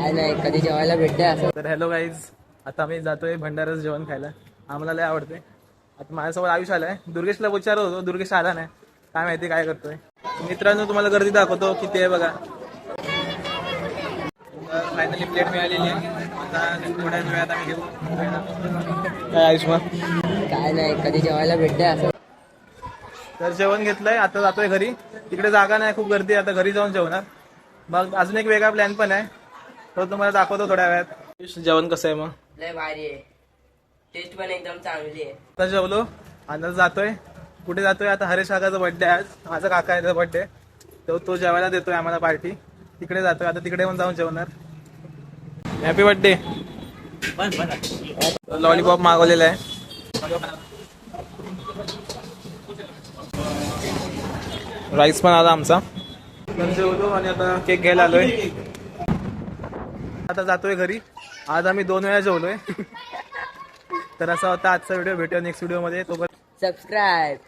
काय नाही कधी जेवायला भेटते असं. तर हॅलो गाईज, आता आम्ही जातोय भंडाराचं जेवण खायला. आम्हाला लय आवडते. आता माझ्यासोबत आयुष आलाय. दुर्गेशला विचारत होतो, दुर्गेश आला नाही, काय माहिती काय करतोय. मित्रांनो तुम्हाला गर्दी दाखवतो किती आहे बघा. फायनली प्लेट मिळालेली आहे. आता थोड्या वेळात आम्ही घेऊ. काय आयुष मग? काय नाही कधी जेवायला भेटते असं. तर जेवण घेतलंय, आता जातोय घरी. तिकडे जागा नाही, खूप गर्दी आहे. आता घरी जाऊन जेवणार. मग अजून एक वेगळा प्लॅन पण आहे, तो तुम्हाला दाखवतो थोड्या वेळात. जेवण कसं आहे मग? लय भारी आहे, टेस्ट पण एकदम चांगली आहे. आता जेवलो, आता जातोय. कुठे जातोय? आता हरेश काकाचा बर्थडे आहे आज. माझा काका आहे बर्थडे, तो जेवायला देतोय आम्हाला पार्टी. तिकडे जातोय, आता तिकडे पण जाऊन जेवणार. Happy birthday. लॉलीपॉप मागवलेला आहे. राईस पण आला आमचा. तर जेवलो आणि आता केक घ्यायला आलोय. आता जातोय घरी. आज आम्ही 2 वेळा जेवलोय. तर असा होता आजचा व्हिडिओ. भेटूया नेक्स्ट व्हिडिओ मध्ये. तो सबस्क्राईब.